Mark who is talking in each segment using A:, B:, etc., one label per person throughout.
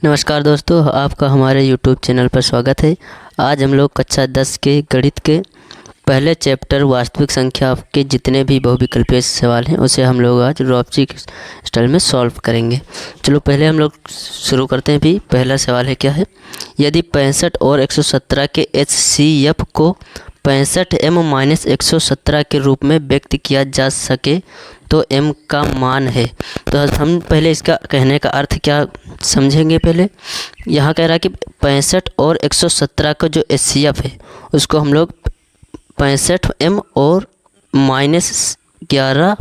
A: नमस्कार दोस्तों, आपका हमारे YouTube चैनल पर स्वागत है। आज हम लोग कक्षा 10 के गणित के पहले चैप्टर वास्तविक संख्या के जितने भी बहुविकल्पीय सवाल हैं उसे हम लोग आज रॉपची स्टाइल में सॉल्व करेंगे। चलो पहले हम लोग शुरू करते हैं। भी पहला सवाल है, क्या है, यदि 65 और 117 के HCF को 65m-117 के रूप में व्यक्त किया जा सके तो m का मान है। तो हम पहले इसका कहने का अर्थ क्या समझेंगे। पहले यहाँ कह रहा है कि 65 और 117 का जो HCF है उसको हम लोग 65m और -11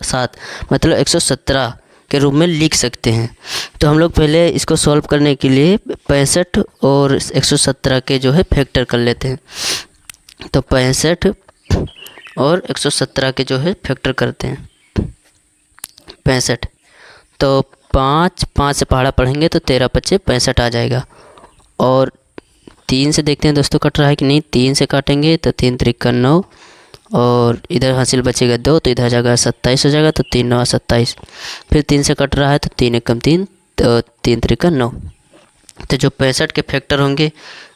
A: 7 मतलब 117 के रूप में लिख सकते हैं। तो हम लोग पहले इसको सॉल्व करने के लिए 65 और 117 के जो है फैक्टर कर लेते हैं। तो 65 और 117 के जो है फैक्टर करते हैं। 65 तो 5 से पहाड़ा पढ़ेंगे तो 13 पच्चे 65 आ जाएगा। और 3 से देखते हैं दोस्तों कट रहा है कि नहीं। 3 से काटेंगे तो 3 त्रिक 9 और इधर हासिल बचेगा 2 तो इधर जाएगा 27 हो जाएगा। तो 3 9 27। फिर 3 से कट रहा है तो 3 एकम 3 तो 3 त्रिक 9। तो जो 65 के फैक्टर होंगे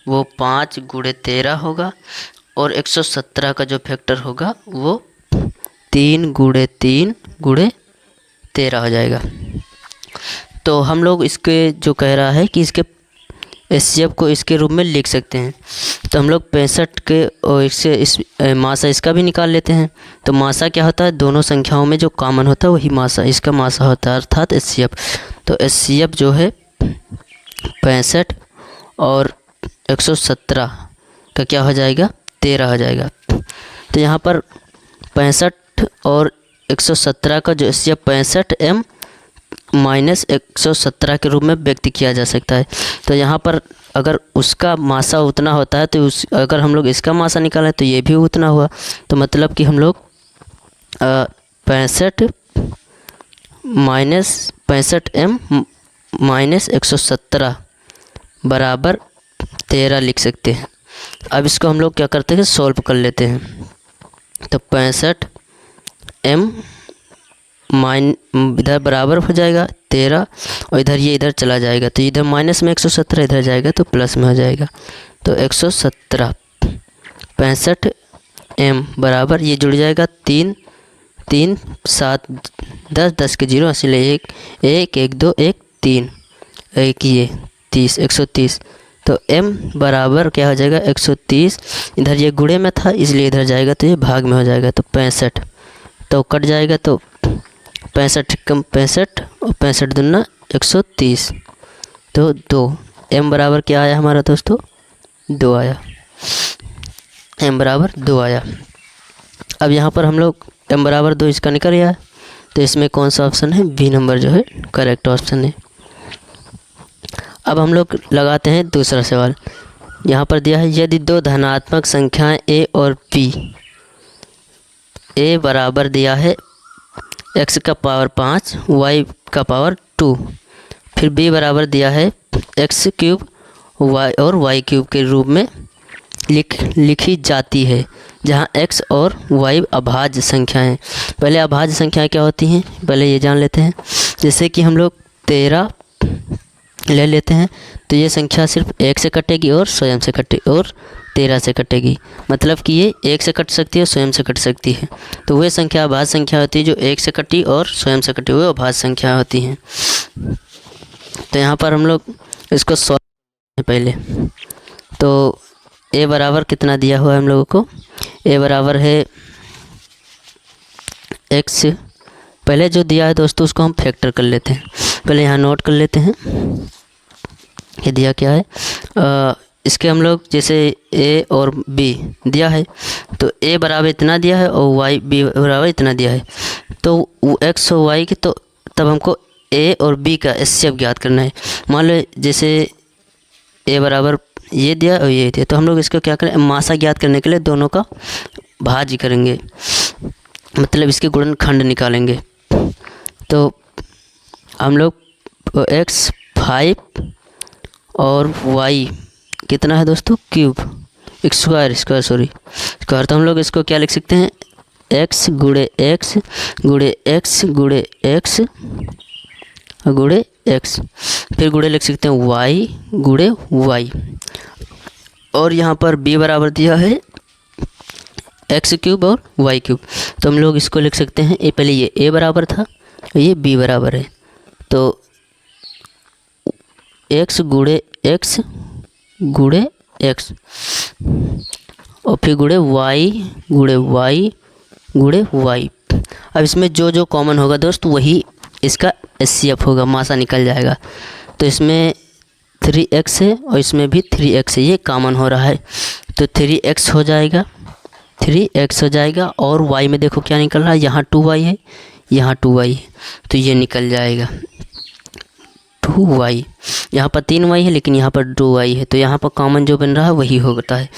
A: वो 5 गुणे 13 होगा और 117 का जो फैक्टर होगा वो 3 गुणे 3 गुणे 13 हो जाएगा। तो हम लोग इसके जो कह रहा है कि इसके HCF को इसके रूप में लिख सकते हैं। तो हम लोग 65 के और इससे इस मासा इसका भी निकाल लेते हैं। तो मासा क्या होता है, दोनों संख्याओं में जो कॉमन होता है वही मासा इसका मासा होता है, अर्थात HCF। तो HCF जो है 65 और 117 का क्या हो जाएगा, 13 हो जाएगा। तो यहाँ पर 65 और 117 का जो HCF 65m - 117 के रूप में व्यक्त किया जा सकता है। तो यहाँ पर अगर उसका मासा उतना होता है तो अगर हम लोग इसका मासा निकालें तो ये भी उतना हुआ। तो मतलब कि हम लोग 65 - 65m - 117 बराबर 13 लिख सकते हैं। अब इसको हम लोग क्या करते हैं, सॉल्व कर लेते हैं। तो 65m इधर बराबर हो जाएगा 13 और इधर ये इधर चला जाएगा तो इधर माइनस में 117 इधर जाएगा तो प्लस में हो जाएगा। तो 117 65m बराबर ये जुड़ जाएगा 3 3 7 10 10 के 0 इसलिए 1 1 1 2 1 3 1 ये 30 130। तो m बराबर क्या हो जाएगा 130। इधर ये गुणे में था इसलिए इधर जाएगा तो ये भाग में हो जाएगा। तो 65 तो कट जाएगा तो 65 कम 65 और 65 दूना 130 तो 2। m बराबर क्या आया हमारा दोस्तों, 2 आया। m बराबर 2 आया। अब यहाँ पर हम लोग m बराबर 2 इसका निकल गया। तो इसमें कौन सा ऑप्शन है, बी नंबर जो है करेक्ट ऑप्शन है। अब हम लोग लगाते हैं दूसरा सवाल। यहाँ पर दिया है, यदि दो धनात्मक संख्याएं a और b, a बराबर दिया है x का पावर 5 y का पावर 2, फिर b बराबर दिया है x क्यूब y और y क्यूब के रूप में लिखी जाती है, जहाँ x और y अभाज्य संख्याएं हैं। पहले अभाज्य संख्याएं क्या होती हैं पहले ये जान लेते हैं। जैसे कि हम लोग 13 ले लेते हैं तो ये संख्या सिर्फ 1 से कटेगी और स्वयं से कटेगी और 13 से कटेगी। मतलब कि ये 1 से कट सकती है और स्वयं से कट सकती है। तो वह संख्या अभाज्य संख्या होती है जो 1 से कटी और स्वयं से कटी हुई अभाज्य संख्या होती हैं। तो यहाँ पर हम लोग इसको सॉल्व पहले। तो a बराबर कितना दिया हुआ है हम लोगों को, a बराबर है x। पहले जो दिया है दोस्तों उसको हम फैक्टर कर लेते हैं। पहले यहाँ नोट कर लेते हैं ये दिया क्या है। इसके हम लोग जैसे a और b दिया है तो a बराबर इतना दिया है और y b बराबर इतना दिया है। तो x और y की तो तब हमको a और b का HCF ज्ञात करना है। मान लो जैसे a बराबर ये दिया और ये दिया तो हम लोग इसको क्या करें, मासा ज्ञात करने के लिए दोनों का भाज्य करेंगे, मतलब इसके गुणनखंड निकालेंगे। तो हम लोग x 5 और y कितना है दोस्तों, क्यूब स्क्वायर। तो हम लोग इसको क्या लिख सकते हैं, x गुणे x गुणे x गुणे x गुणे x। फिर गुणे लिख सकते हैं y गुणे y, और यहाँ पर b बराबर दिया है एक्स क्यूब और वाई क्यूब, तो हम लोग इसको लिख सकते हैं पहले ये a बराबर था और ये b बराबर है, तो x गुणे x और फिर गुणे y गुणे y। अब इसमें जो कॉमन होगा दोस्त वही इसका HCF होगा, मासा निकल जाएगा। तो इसमें 3x है और इसमें भी 3x है, ये कॉमन हो रहा है, तो 3x हो जाएगा, 3x हो जाएगा। और y में देखो क्या निकल रहा है, यहाँ 2y है, यहाँ 2y है, तो ये निकल जाएगा 2y। यहाँ पर 3y है लेकिन यहाँ पर 2y है, तो यहाँ पर कॉमन जो बन रहा है वही होता है।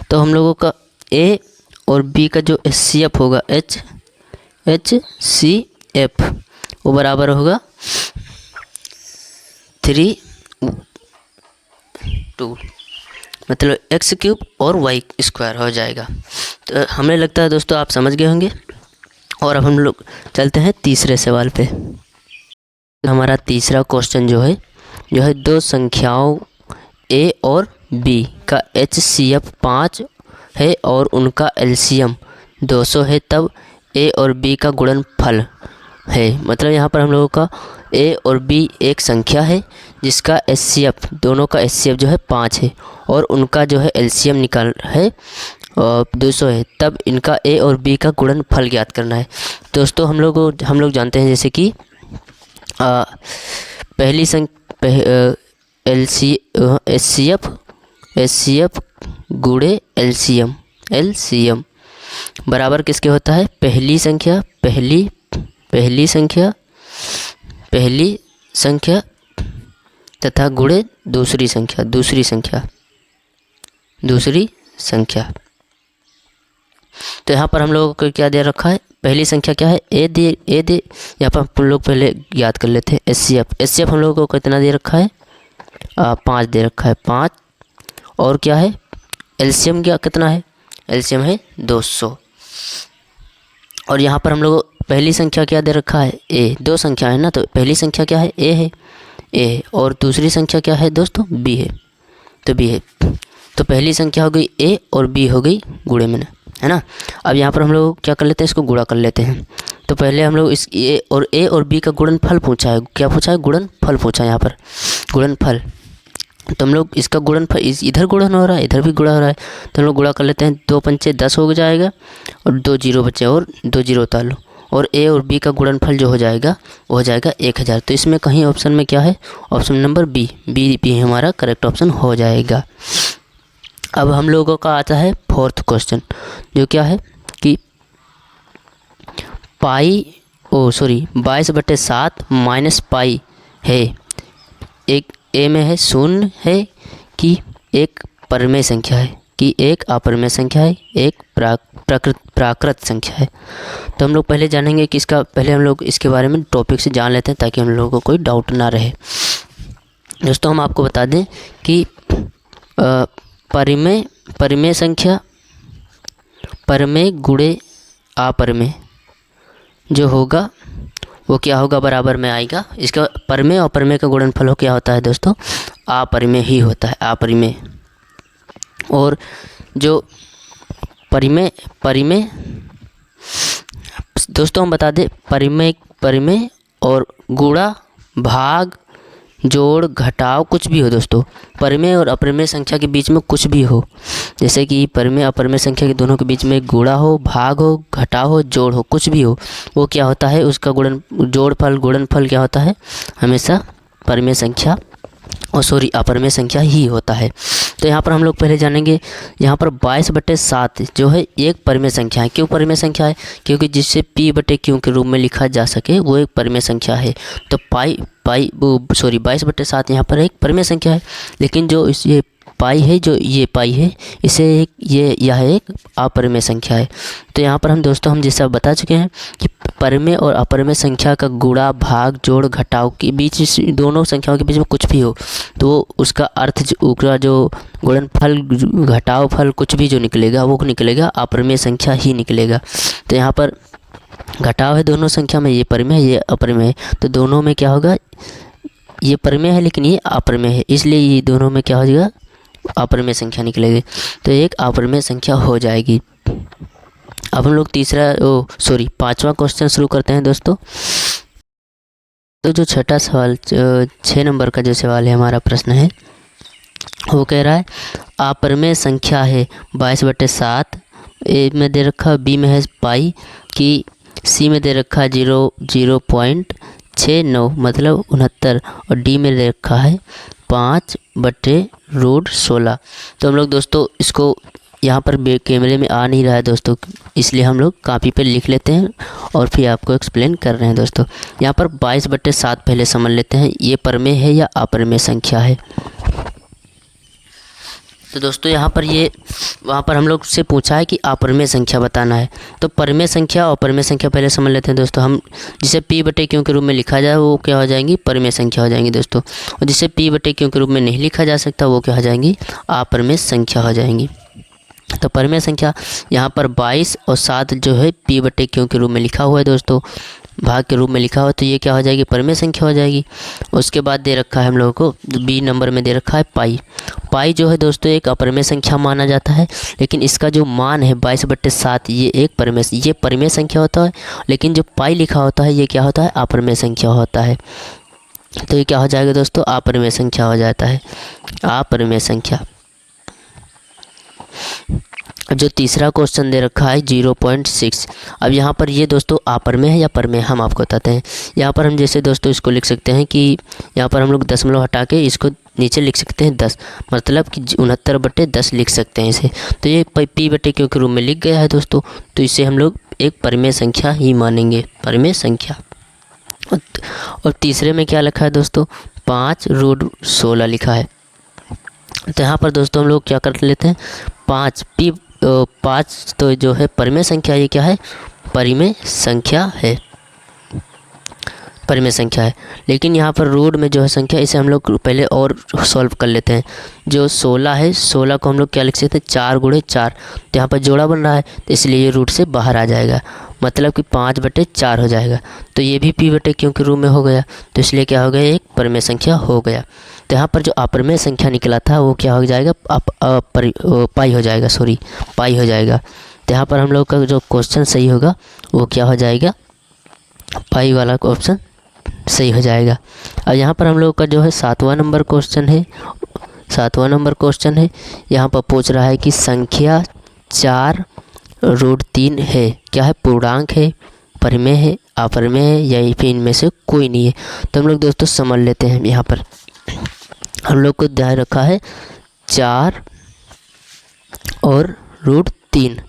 A: तो हम लोगों का a और b का जो HCF होगा HCF वो बराबर होगा 3 2, मतलब एक्स क्यूब और वाई स्क्वायर हो जाएगा। तो हमें लगता है दोस्तों आप समझ गए होंगे। और अब हम लोग चलते हैं तीसरे सवाल पे। हमारा तीसरा क्वेश्चन जो है दो संख्याओं a और b का HCF 5 है और उनका LCM 200 है, तब a और b का गुणनफल है। मतलब यहाँ पर हम लोगों का a और b एक संख्या है जिसका HCF, दोनों का HCF जो है 5 है और उनका जो है LCM निकाल है 200 है, तब इनका a और b का गुणनफल ज्ञात करना है। दोस्तों हम लोग जानते हैं जैसे कि पहली HCF गुणे LCM बराबर किसके होता है, पहली संख्या तथा गुणे दूसरी संख्या। तो यहाँ पर हम लोगों को क्या दे रखा है, पहली संख्या क्या है a दे यहाँ पर हम लोग पहले याद कर लेते हैं HCF हम लोगों को कितना दे रखा है 5 दे रखा है 5, और क्या है LCM कितना है, LCM है 200। और यहाँ पर हम लोग पहली संख्या क्या दे रखा है a, दो संख्या है ना, तो पहली संख्या क्या है a है और दूसरी संख्या क्या है दोस्तों b है, तो b है। तो पहली संख्या हो गई a और b हो गई गुणे में, है ना। अब यहाँ पर हम लोग क्या कर लेते हैं, इसको गुणा कर लेते हैं। तो पहले हम लोग इस a और b का गुणनफल पूछा है, क्या पूछा है, गुणनफल पूछा है यहाँ पर, गुणनफल। तो हम लोग इसका गुणनफल इधर गुणन हो रहा है, इधर भी गुणा हो रहा है, तो हम लोग गुणा कर लेते हैं। 2 पंचे 10 हो जाएगा और 2 जीरो बचे और 2 जीरो उतार लो, और a और b का गुणनफल जो हो जाएगा वो हो जाएगा 1000। तो इसमें कहीं ऑप्शन में क्या है, ऑप्शन नंबर बी हमारा करेक्ट ऑप्शन हो जाएगा। अब हम लोगों का आता है फोर्थ क्वेश्चन, जो क्या है कि 22/7 माइनस पाई है, एक a में है शून्य है कि एक परमेय संख्या है, कि एक अपरमेय संख्या है, एक प्राकृत संख्या है। तो हम लोग पहले जानेंगे कि पहले हम लोग इसके बारे में टॉपिक से जान लेते हैं ताकि हम लोगों को कोई डाउट ना रहे। दोस्तों हम आपको बता दें कि परिमेय संख्या, परमेय गुणे अपरमेय जो होगा वो क्या होगा, बराबर में आएगा। इसका परमेय और अपरमेय का गुणनफल हो क्या होता है दोस्तों, अपरिमेय ही होता है, अपरिमेय। और जो परिमेय दोस्तों हम बता दें, परिमेय और गुणा भाग जोड़ घटाव कुछ भी हो दोस्तों, परिमेय और अपरिमेय संख्या के बीच में कुछ भी हो, जैसे कि परिमेय अपरिमेय संख्या के दोनों के बीच में गुणा हो, भाग हो, घटाव हो, जोड़ हो, कुछ भी हो, वो क्या होता है, उसका गुणनफल क्या होता है, हमेशा परिमेय संख्या अपरिमेय संख्या ही होता है। तो यहाँ पर हम लोग पहले जानेंगे, यहाँ पर 22/7 जो है एक परिमेय संख्या है। क्यों परिमेय संख्या है, क्योंकि जिससे p/q के रूप में लिखा जा सके वो एक परिमेय संख्या है। तो 22/7 यहाँ पर एक परिमेय संख्या है, लेकिन जो ये पाई है इसे यह एक अपरिमेय संख्या है। तो यहाँ पर हम जैसा बता चुके हैं कि परिमेय और अपरिमेय संख्या का गुणा भाग जोड़ घटाव के बीच, दोनों संख्याओं के बीच में कुछ भी हो तो उसका अर्थ जो गुणनफल घटाव फल कुछ भी जो निकलेगा वो निकलेगा अपरिमेय संख्या ही निकलेगा। तो यहाँ पर घटाव है दोनों संख्या में, ये परिमेय ये अपरिमेय, तो दोनों में क्या होगा, ये परिमेय है लेकिन ये अपरिमेय है, इसलिए ये दोनों में क्या हो जाएगा, अपरिमेय संख्या निकलेगी। तो एक अपरिमेय संख्या हो जाएगी। अब हम लोग पांचवा क्वेश्चन शुरू करते हैं दोस्तों। तो जो छठा सवाल 6 नंबर का जो सवाल है, हमारा प्रश्न है, वो कह रहा है अपरिमेय संख्या है 22/7, ए में दे रखा, बी में है पाई की, सी में दे रखा 0.69 मतलब 69, और डी में दे रखा है 5/√16। तो हम लोग दोस्तों इसको यहाँ पर कैमरे में आ नहीं रहा है दोस्तों, इसलिए हम लोग कॉपी पे लिख लेते हैं और फिर आपको एक्सप्लेन कर रहे हैं दोस्तों। यहाँ पर 22/7 पहले समझ लेते हैं, ये परिमेय है या अपरिमेय संख्या है। तो दोस्तों यहाँ पर वहाँ पर हम लोग से पूछा है कि अपरिमेय संख्या बताना है। तो परिमेय संख्या और अपरिमेय संख्या पहले समझ लेते हैं दोस्तों। हम जिसे p/q के रूप में लिखा जाए वो क्या हो जाएंगी, परिमेय संख्या हो जाएंगी दोस्तों, और जिसे p/q के रूप में नहीं लिखा जा सकता वो क्या हो जाएंगी, अपरिमेय संख्या हो जाएंगी। तो परिमेय संख्या यहाँ पर 22 और 7 जो है p/q के रूप में लिखा हुआ है दोस्तों, भाग के रूप में लिखा हुआ, तो ये क्या हो जाएगी, परिमेय संख्या हो जाएगी। उसके बाद दे रखा है हम लोगों को बी नंबर में दे रखा है पाई जो है दोस्तों एक अपरिमेय संख्या माना जाता है, लेकिन इसका जो मान है 22/7 ये परिमेय संख्या होता है, लेकिन जो पाई लिखा होता है ये क्या होता है, अपरिमेय संख्या होता है। तो ये क्या हो जाएगा दोस्तों, अपरिमेय संख्या हो जाता है, अपरिमेय संख्या। जो तीसरा क्वेश्चन दे रखा है 0.6, अब यहाँ पर ये दोस्तों अपरिमेय है या परिमेय हम आपको बताते हैं। यहाँ पर हम जैसे दोस्तों इसको लिख सकते हैं कि यहाँ पर हम लोग दशमलव हटा के इसको नीचे लिख सकते हैं 10, मतलब कि 69/10 लिख सकते हैं इसे। तो ये p/q के रूप में लिख गया है दोस्तों, तो इसे हम लोग एक परिमेय संख्या ही मानेंगे, परिमेय संख्या। और तीसरे में क्या लिखा है दोस्तों, 5√16 लिखा है। तो यहाँ पर दोस्तों हम लोग क्या कर लेते हैं, 5 तो जो है परिमेय संख्या, ये क्या है, परिमेय संख्या है, परिमेय संख्या है। लेकिन यहाँ पर रूट में जो है संख्या, इसे हम लोग पहले और सॉल्व कर लेते हैं। जो 16 है, 16 को हम लोग क्या लिख सकते हैं, 4×4। तो यहाँ पर जोड़ा बन रहा है, तो इसलिए ये रूट से बाहर आ जाएगा, मतलब कि 5/4 हो जाएगा। तो ये भी p/q के रूप में हो गया, तो इसलिए क्या हो गया, एक परिमेय संख्या हो गया। तो यहाँ पर जो अपरिमेय संख्या निकला था वो क्या हो जाएगा, पाई हो जाएगा, पाई हो जाएगा। तो यहाँ पर हम लोग का जो क्वेश्चन सही होगा वो क्या हो जाएगा, पाई वाला ऑप्शन सही हो जाएगा। अब यहाँ पर हम लोग का जो है 7वां नंबर क्वेश्चन है। यहाँ पर पूछ रहा है कि संख्या 4√3 है, क्या है, पूर्णांक है, परिमेय है, अपरिमेय है, या फिर इनमें से कोई नहीं है। तो हम लोग दोस्तों समझ लेते हैं। यहाँ पर हम लोग को ध्यान रखा है 4 और √3।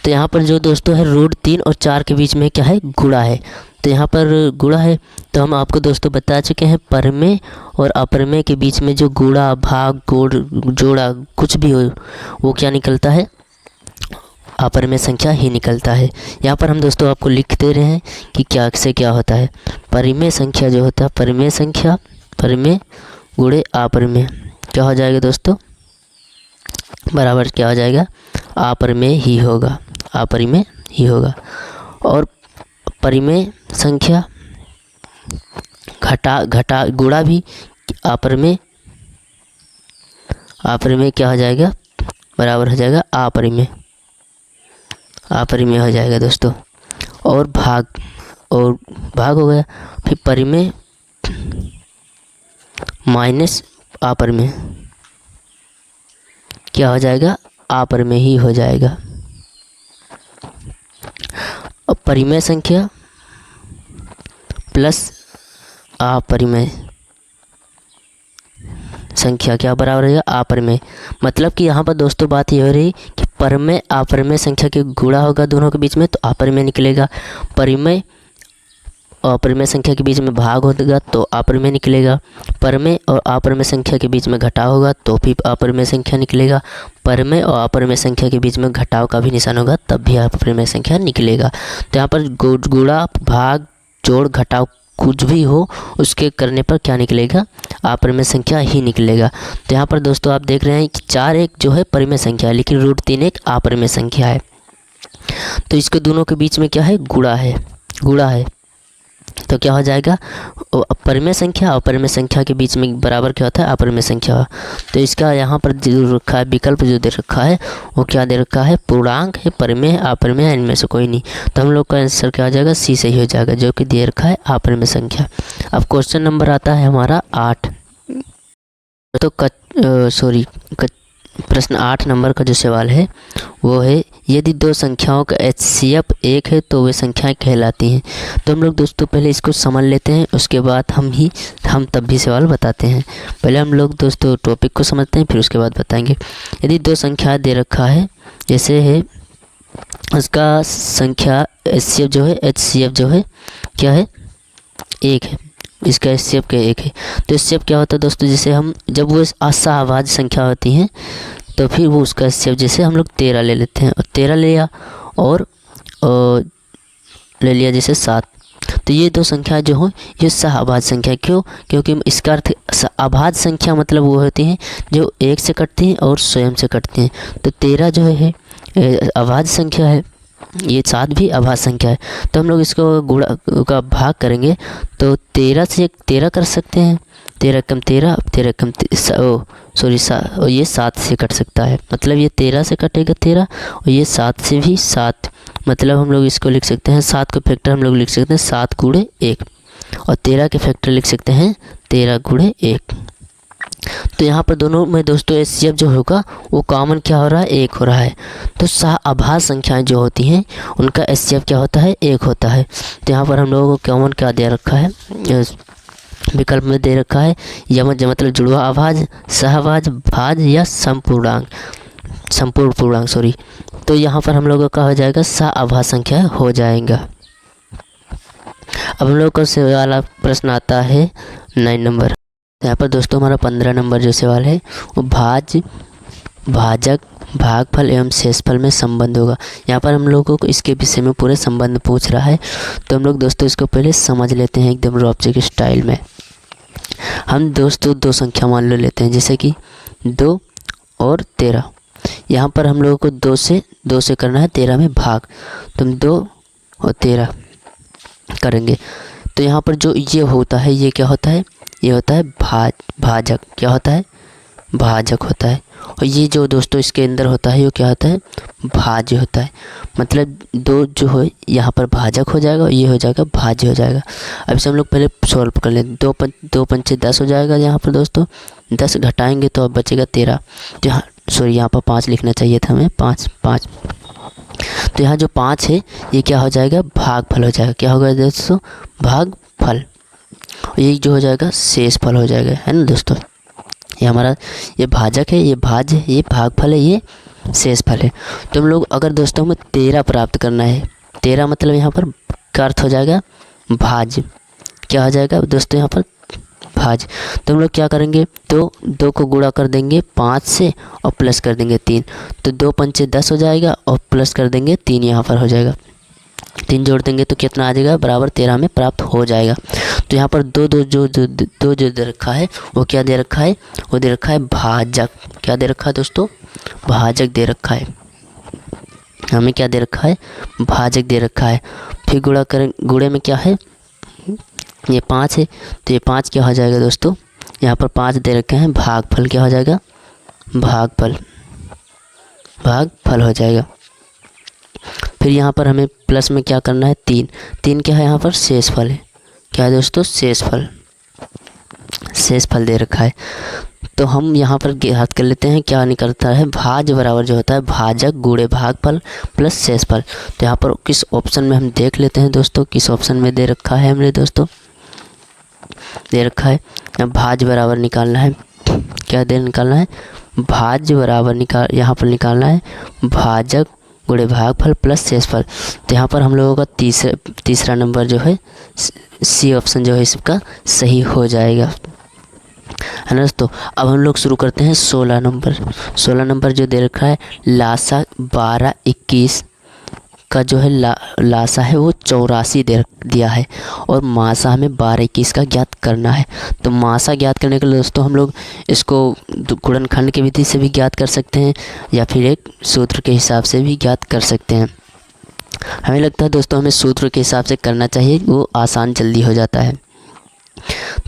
A: तो यहाँ पर जो दोस्तों है √3 और 4 के बीच में क्या है, गुणा है। तो यहाँ पर गुणा है, तो हम आपको दोस्तों बता चुके हैं परिमेय और अपरिमेय के बीच में जो गुणा, भाग, जोड़ा कुछ भी हो वो क्या निकलता है, अपरिमेय संख्या ही निकलता है। यहाँ पर हम दोस्तों आपको लिख दे रहे हैं कि क्या से क्या होता है। परिमेय संख्या जो होता है, परिमेय संख्या, परिमेय गुणे अपरिमेय, क्या हो जाएगा दोस्तों, बराबर क्या हो जाएगा, अपरिमेय ही होगा, अपरिमेय ही होगा। और परिमेय संख्या घटा गुणा भी अपरिमेय क्या हो जाएगा, बराबर हो जाएगा अपरिमेय हो जाएगा दोस्तों। और भाग हो गया, फिर परिमेय माइनस अपरिमेय क्या हो जाएगा, अपरिमेय ही हो जाएगा। अब परिमेय संख्या प्लस अपरिमेय संख्या क्या बराबर रहेगा, अपरिमेय। मतलब कि यहाँ पर दोस्तों बात ये हो रही कि परिमेय अपरिमेय संख्या के गुणा होगा दोनों के बीच में तो अपरिमेय निकलेगा, परिमेय और अपरिमेय संख्या के बीच में भाग होगा तो अपरिमेय निकलेगा, परिमेय और अपरिमेय संख्या के बीच में घटाव होगा तो भी अपरिमेय संख्या निकलेगा, परिमेय और अपरिमेय संख्या के बीच में घटाव का भी निशान होगा तब भी अपरिमेय संख्या निकलेगा। तो यहाँ पर गुणा, भाग, जोड़, घटाव कुछ भी हो उसके करने पर क्या निकलेगा, अपरिमेय संख्या ही निकलेगा। तो यहाँ पर दोस्तों आप देख रहे हैं कि 4 एक जो है परिमेय संख्या है, लेकिन √3 एक अपरिमेय संख्या है। तो इसके दोनों के बीच में क्या है, गुणा है। तो क्या हो जाएगा, परिमेय संख्या और परिमेय संख्या के बीच में बराबर क्या होता है, अपरिमेय संख्या। तो इसका यहाँ पर जो रखा है विकल्प जो दे रखा है वो क्या दे रखा है, पूर्णांक है, परिमेय, अपरिमेय, इनमें से कोई नहीं। तो हम लोग का आंसर क्या हो जाएगा, सी सही हो जाएगा, जो कि दे रखा है अपरिमेय संख्या। अब क्वेश्चन नंबर आता है हमारा 8। तो प्रश्न 8 नंबर का जो सवाल है वो है, यदि दो संख्याओं का HCF 1 है तो वे संख्याएं कहलाती हैं। तो हम लोग दोस्तों पहले इसको समझ लेते हैं, उसके बाद हम तब भी सवाल बताते हैं। पहले हम लोग दोस्तों टॉपिक को समझते हैं, फिर उसके बाद बताएंगे। यदि दो संख्या दे रखा है, जैसे है उसका संख्या HCF जो है क्या है, 1 है, इसका HCF क्या 1 है। तो HCF क्या होता है दोस्तों, जैसे हम जब वो असहभाज्य संख्या होती हैं तो फिर वो उसका HCF जैसे हम लोग 13 ले लेते हैं, और 13 लिया और ले लिया जैसे 7। तो ये दो संख्या जो हो ये सहअभाज्य संख्या, क्यों, क्योंकि इसका अर्थ अभाज्य संख्या मतलब वो होती हैं जो 1 से कटती हैं और स्वयं से कटती हैं। तो 13 जो है अभाज्य संख्या है, ये 7 भी अभाज्य संख्या है। तो हम लोग इसको गुणा का भाग करेंगे तो 13 से 13 कर सकते हैं, 13 कम 13, 13 कम और ये 7 से कट सकता है, मतलब ये 13 से कटेगा 13 और ये 7 से भी 7, मतलब हम लोग इसको लिख सकते हैं 7 को फैक्टर हम लोग लिख सकते हैं 7 गुणे 1, और 13 के फैक्टर लिख सकते हैं 13 गुणे 1। तो यहाँ पर दोनों में दोस्तों HCF जो होगा वो कॉमन क्या हो रहा है, 1 हो रहा है। तो सहअभाज्य संख्याएं जो होती हैं उनका HCF क्या होता है, 1 होता है। तो यहाँ पर हम लोगों को कॉमन क्या दे रखा है, विकल्प में दे रखा है यमज, मतलब जुड़वा अभाज्य, सहअभाज्य, भाज्य या संपूर्ण पूर्णांक तो यहाँ पर हम लोगों का हो जाएगा सहअभाज्य संख्या हो जाएगा। अब हम लोग का सवाल प्रश्न आता है 9 नंबर। यहाँ पर दोस्तों हमारा 15 नंबर जो सवाल है वो भाज्य, भाजक, भागफल एवं शेषफल में संबंध होगा। यहाँ पर हम लोगों को इसके विषय में पूरे संबंध पूछ रहा है। तो हम लोग दोस्तों इसको पहले समझ लेते हैं एकदम रॉपचे के स्टाइल में। हम दोस्तों दो संख्या मान लेते हैं, जैसे कि 2 और 13। यहाँ पर हम लोगों को 2 से करना है 13 में भाग, तो हम 2 और 13 करेंगे। तो यहाँ पर जो ये होता है ये क्या होता है, ये होता है भाजक, क्या होता है, भाजक होता है। और ये जो दोस्तों इसके अंदर होता है वो क्या होता है, भाज्य होता है। मतलब 2 जो है यहाँ पर भाजक हो जाएगा और ये हो जाएगा भाज्य हो जाएगा। अब इसे हम लोग पहले सॉल्व कर लें। 2 पंचे 10 हो जाएगा। यहाँ पर दोस्तों 10 घटाएंगे तो अब बचेगा 13। जहाँ यहाँ पर 5 लिखना चाहिए था हमें, 5। तो यहाँ जो 5 है ये क्या हो जाएगा, भागफल हो जाएगा। क्या होगा दोस्तों, भागफल। ये जो हो जाएगा शेषफल हो जाएगा, है ना दोस्तों। ये हमारा ये भाजक है, ये भाज्य है, ये भागफल है, ये शेषफल है। तो हम लोग अगर दोस्तों हमें 13 प्राप्त करना है, 13 मतलब यहाँ पर का अर्थ हो जाएगा भाज्य। क्या हो जाएगा दोस्तों यहाँ पर, भाज्य। तो हम लोग क्या करेंगे, तो 2 को गुणा कर देंगे 5 से और प्लस कर देंगे 3। तो 2 पंचे 10 हो जाएगा और प्लस कर देंगे 3 यहाँ पर हो जाएगा। 3 जोड़ देंगे तो कितना आ जाएगा, बराबर 13 में प्राप्त हो जाएगा। तो यहाँ पर दो जो दे रखा है वो क्या दे रखा है, वो दे रखा है भाजक। क्या दे रखा है दोस्तों, भाजक दे रखा है। हमें क्या दे रखा है, भाजक दे रखा है। फिर गुणा करें, गुणे में क्या है, ये 5 है, तो ये 5 क्या हो जाएगा दोस्तों, यहाँ पर 5 दे रखे हैं, भागफल क्या हो जाएगा, भागफल हो जाएगा। फिर यहाँ पर हमें प्लस में क्या करना है, 3 क्या है यहाँ पर, शेषफल है। क्या है दोस्तों, शेषफल दे रखा है। तो हम यहाँ पर याद कर लेते हैं क्या निकलता है, भाज्य बराबर जो होता है भाजक गुणे भागफल प्लस शेषफल। तो यहाँ पर किस ऑप्शन में हम देख लेते हैं दोस्तों, किस ऑप्शन में दे रखा है हमने दोस्तों, दे रखा है भाज्य बराबर निकालना है। क्या निकालना है, भाज्य बराबर यहाँ पर निकालना है भाजक गुणे भागफल प्लस शेषफल। तो यहाँ पर हम लोगों का तीसरा नंबर जो है सी ऑप्शन जो है इसका सही हो जाएगा, है ना दोस्तों। अब हम लोग शुरू करते हैं 16 नंबर जो दे रखा है, लासा 1221 का जो है लासा है वो 84 दिया है और मासा हमें 1221 का ज्ञात करना है। तो मासा ज्ञात करने के लिए दोस्तों हम लोग इसको गुणनखंड की विधि से भी ज्ञात कर सकते हैं या फिर एक सूत्र के हिसाब से भी ज्ञात कर सकते हैं। हमें लगता है दोस्तों हमें सूत्र के हिसाब से करना चाहिए, वो आसान जल्दी हो जाता है।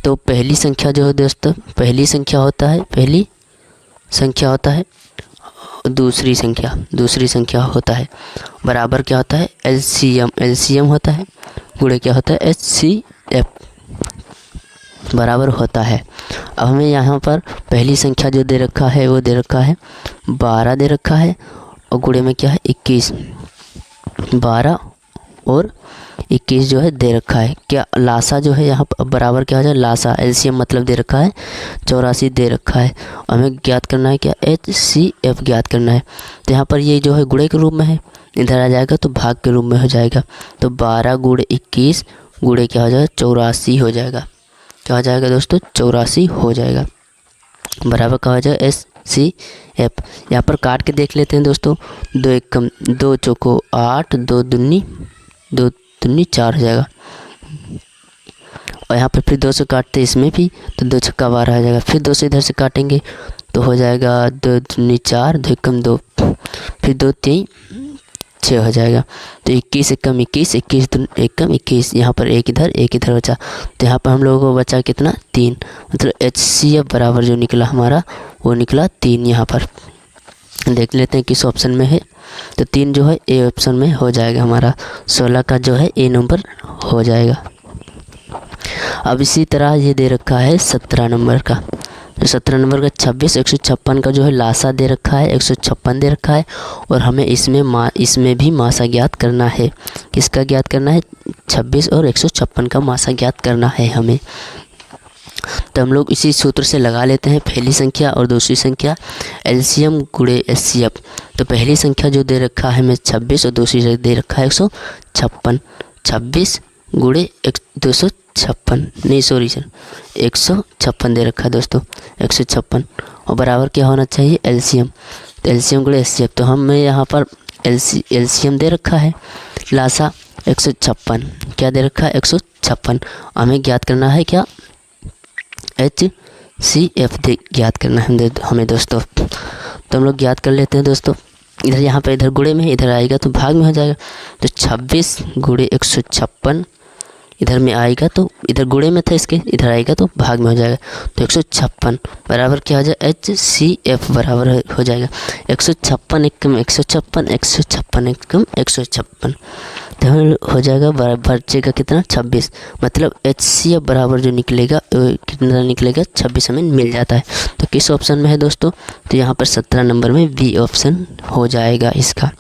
A: तो पहली संख्या जो है दोस्तों, पहली संख्या होता है दूसरी संख्या होता है बराबर क्या होता है, एलसीएम होता है, गुणे क्या होता है, एचसीएफ बराबर होता है। अब हमें यहाँ पर पहली संख्या जो दे रखा है वो दे रखा है 12 दे रखा है, और गुणे में क्या है 21, 12 और 21 जो है दे रखा है। क्या लासा जो है यहाँ पर बराबर क्या हो जाए, लासा एलसीएम मतलब दे रखा है 84 दे रखा है, और हमें ज्ञात करना है क्या, एचसीएफ ज्ञात करना है। तो यहाँ पर ये जो है गुणे के रूप में है, इधर आ जाएगा तो भाग के रूप में हो जाएगा। तो 12 गुणे 21 गुणे क्या हो जाएगा, 84 हो जाएगा। क्या हो जाएगा दोस्तों, 84 हो जाएगा, बराबर क्या हो जाएगा, एचसीएफ। यहाँ पर काट के देख लेते हैं दोस्तों, 2 एकम 2 चौको 8, 2 दूनी 4 हो जाएगा, और यहाँ पर फिर 2 से काटते इसमें भी तो 2 छक्का 12 आ जाएगा। फिर 2 से इधर से काटेंगे तो हो जाएगा 2 दूनी 4, 2 एकम 2, फिर 2 3 6 हो जाएगा। तो 21 एकम 21, 21 दूनी एकम 21, यहाँ पर एक इधर बचा, तो यहाँ पर हम लोगों को बचा कितना, 3, मतलब एचसीएफ बराबर जो निकला हमारा वो निकला 3। यहाँ पर देख लेते हैं किस ऑप्शन में है, तो 3 जो है ए ऑप्शन में हो जाएगा हमारा, 16 का जो है ए नंबर हो जाएगा। अब इसी तरह ये दे रखा है 17 नंबर का, तो 17 नंबर का 26 156 का जो है लासा दे रखा है, 156 दे रखा है, और हमें इसमें भी मासा ज्ञात करना है। किसका ज्ञात करना है, 26 और 156 का मासा ज्ञात करना है हमें। तो हम लोग इसी सूत्र से लगा लेते हैं, पहली संख्या और दूसरी संख्या एलसीएम गुणे एचसीएफ। तो पहली संख्या जो दे रखा है हमें 26 और दूसरी दे रखा है 156, 26 गुणे 256 नहीं सॉरी सर 156 दे रखा है दोस्तों, 156, और बराबर क्या होना चाहिए, एलसीएम। तो एलसीएम गुणे एचसीएफ, तो हमें यहाँ पर एलसीएम दे रखा है लासा 156, क्या दे रखा है 156, हमें ज्ञात करना है क्या, एचसीएफ ज्ञात करना है हमें दोस्तों। तो हम लोग ज्ञात कर लेते हैं दोस्तों, इधर यहाँ पे इधर गुणे में इधर आएगा तो भाग में हो जाएगा, तो 26 गुणे 156 इधर में आएगा, तो इधर गुणे में था इसके, इधर आएगा तो भाग में हो जाएगा, तो 156 बराबर क्या हो जाएगा, एचसीएफ बराबर हो जाएगा 156 एकम 156, 156 एकम 156, तो हो जाएगा बचेगा कितना, 26, मतलब एचसीएफ बराबर जो निकलेगा कितना निकलेगा, 26 हमें मिल जाता है। तो किस ऑप्शन में है दोस्तों, तो यहाँ पर 17 नंबर में बी ऑप्शन हो जाएगा इसका।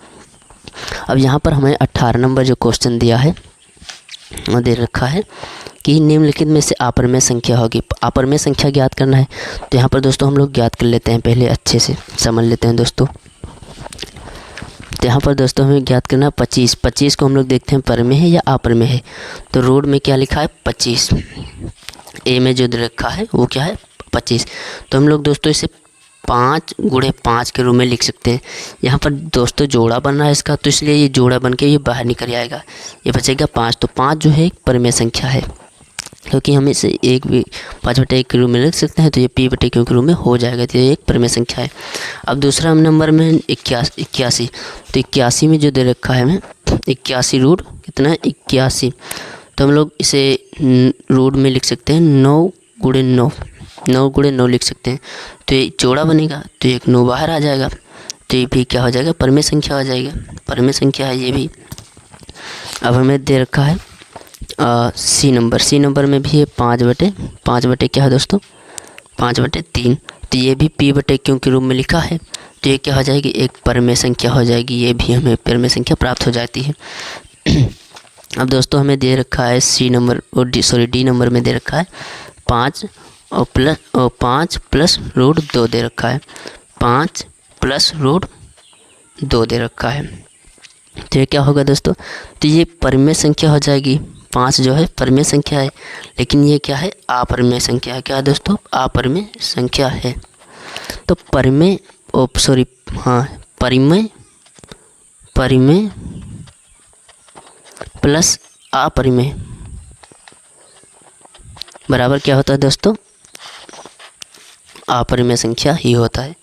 A: अब यहाँ पर हमें 18 नंबर जो क्वेश्चन दिया है वो दे रखा है कि निम्नलिखित में से अपरमेय संख्या होगी, अपरमेय संख्या ज्ञात करना है। तो यहाँ पर दोस्तों हम लोग ज्ञात कर लेते हैं, पहले अच्छे से समझ लेते हैं दोस्तों। तो यहाँ पर दोस्तों हमें ज्ञात करना है 25, 25 को हम लोग देखते हैं पर में है या आपर में है। तो रोड में क्या लिखा है 25, ए में जो दे रखा है वो क्या है 25। तो हम लोग दोस्तों इसे 5 गुणे 5 के रूप में लिख सकते हैं। यहाँ पर दोस्तों जोड़ा बन रहा है इसका, तो इसलिए ये जोड़ा बन के ये बाहर निकल आएगा, ये बचेगा 5। तो 5 जो है एक परमेय संख्या है, क्योंकि हम इसे 5/1 के रूप में लिख सकते हैं, तो ये p/q के रूप में हो जाएगा, तो ये एक परमेय संख्या है। अब दूसरा नंबर में 81, तो 81 में जो दे रखा है हमें 81 रूट कितना है 81, तो हम लोग इसे रूट में लिख सकते हैं 9 गुणे 9, 9 गुणे 9 लिख सकते हैं। तो ये जोड़ा बनेगा, तो एक 9 बाहर आ जाएगा, तो ये भी क्या हो जाएगा परमेय संख्या हो जाएगा, परमेय संख्या है ये भी। अब हमें दे रखा है सी नंबर में भी है 5/5 क्या है दोस्तों 5/3, तो ये भी p/q के रूप में लिखा है, तो ये क्या हो जाएगी एक परमेय संख्या हो जाएगी, ये भी हमें परमेय संख्या प्राप्त हो जाती है। अब दोस्तों हमें दे रखा है डी नंबर में दे रखा है 5 और 5 प्लस रूट 2 दे रखा है, 5 प्लस रूट 2 दे रखा है। तो ये क्या होगा दोस्तों, तो ये परमेय संख्या हो जाएगी। 5 जो है परमेय संख्या है, लेकिन ये क्या है अपरमेय संख्या है। क्या है दोस्तों अपरमेय संख्या है। तो परिमेय प्लस अपरिमेय बराबर क्या होता है दोस्तों अपरिमेय संख्या ही होता है,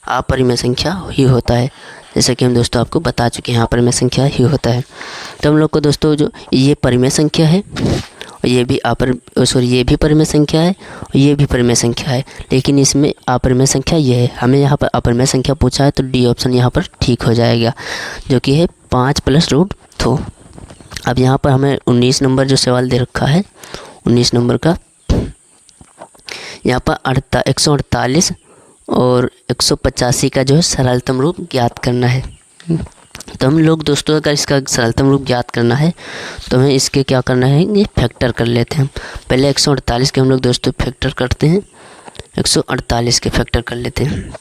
A: अपरिमेय संख्या ही होता है। जैसे कि हम दोस्तों आपको बता चुके हैं यहाँ परिमेय संख्या ही होता है। तो हम लोग को दोस्तों जो ये परिमेय संख्या है और ये भी ये भी परिमेय संख्या है और ये भी परिमेय संख्या है, लेकिन इसमें अपरिमेय संख्या ये है। हमें यहाँ पर अपरिमेय संख्या पूछा है तो डी ऑप्शन यहाँ पर ठीक हो जाएगा, जो कि है 5 + √2। अब यहाँ पर हमें 19 नंबर जो सवाल दे रखा है, 19 नंबर का यहाँ पर 148 और 185 का जो है सरलतम रूप ज्ञात करना है। तो हम लोग दोस्तों अगर इसका सरलतम रूप ज्ञात करना है तो हमें इसके क्या करना है, ये फैक्टर कर लेते हैं। पहले 148 के हम लोग दोस्तों फैक्टर करते हैं, 148 के फैक्टर कर लेते हैं।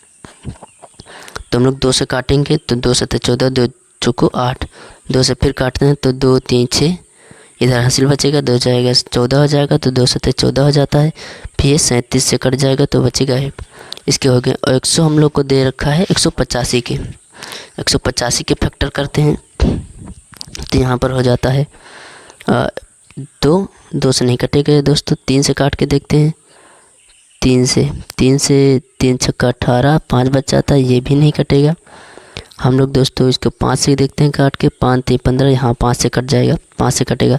A: तो हम लोग 2 से काटेंगे तो 2 × 7 = 14, 2 × 4 = 8, 2 से फिर काटते हैं तो 2 × 3 = 6, इधर हासिल बचेगा 2 जाएगा 14 हो जाएगा, तो 2 × 7 = 14 हो जाता है। फिर 37 से कट जाएगा तो बचेगा 1, इसके हो गए। और 100 हम लोग को दे रखा है 185 के, 185 के फैक्टर करते हैं तो यहाँ पर हो जाता है 2 से नहीं कटेगा दोस्तों, 3 से काट के देखते हैं, 3 से 3 × 6 = 18, 5 बच जाता है, ये भी नहीं कटेगा। हम लोग दोस्तों इसको 5 से देखते हैं काट के, 5 × 3 = 15, यहाँ 5 से कट जाएगा, 5 से कटेगा,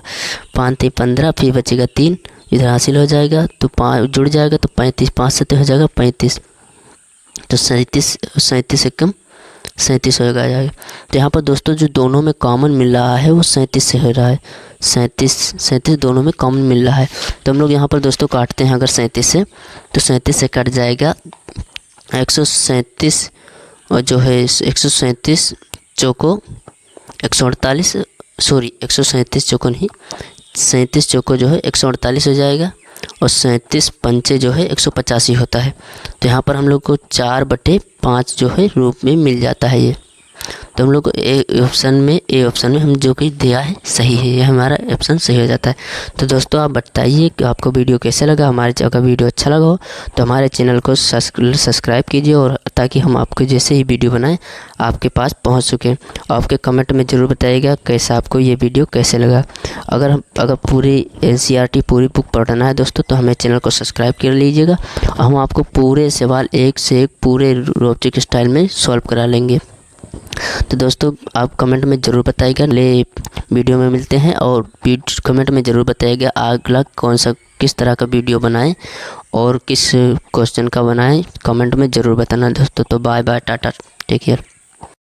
A: 5 × 3 = 15, फिर बचेगा 3, इधर हासिल हो जाएगा तो 5 जुड़ जाएगा तो 35, 5 से हो जाएगा 35, तो 37 से कम 37 हो जाएगा। तो यहाँ पर दोस्तों जो दोनों में कॉमन मिल रहा है वो 37 से हो रहा है, 37 दोनों में कॉमन मिल रहा है। तो हम लोग यहाँ पर दोस्तों काटते हैं अगर 37 से, तो 37 से कट जाएगा 137 और जो है 137 चौको 148, सॉरी 137 चौको नहीं, 37 चौको जो है 148 हो जाएगा और 37 पंचे जो है 185 होता है। तो यहाँ पर हम लोग को 4/5 जो है रूप में मिल जाता है ये। तो हम लोग को ए ऑप्शन में हम जो कि दिया है सही है, ये हमारा ऑप्शन सही हो जाता है। तो दोस्तों आप बताइए कि आपको वीडियो कैसे लगा। हमारे अगर वीडियो अच्छा लगा हो तो हमारे चैनल को सब्सक्राइब कीजिए, और ताकि हम आपको जैसे ही वीडियो बनाएं आपके पास पहुंच सकें। आपके कमेंट में ज़रूर बताइएगा कैसा आपको ये वीडियो कैसे लगा। अगर पूरी NCERT पूरी बुक पढ़ना है दोस्तों तो हमें चैनल को सब्सक्राइब कर लीजिएगा, हम आपको पूरे सवाल एक से एक पूरे रोबोटिक स्टाइल में सॉल्व करा लेंगे। तो दोस्तों आप कमेंट में ज़रूर बताइएगा, अगले वीडियो में मिलते हैं, और कमेंट में ज़रूर बताइएगा अगला किस तरह का वीडियो बनाएं और किस क्वेश्चन का बनाएं, कमेंट में ज़रूर बताना दोस्तों। तो bye bye, tata, take care.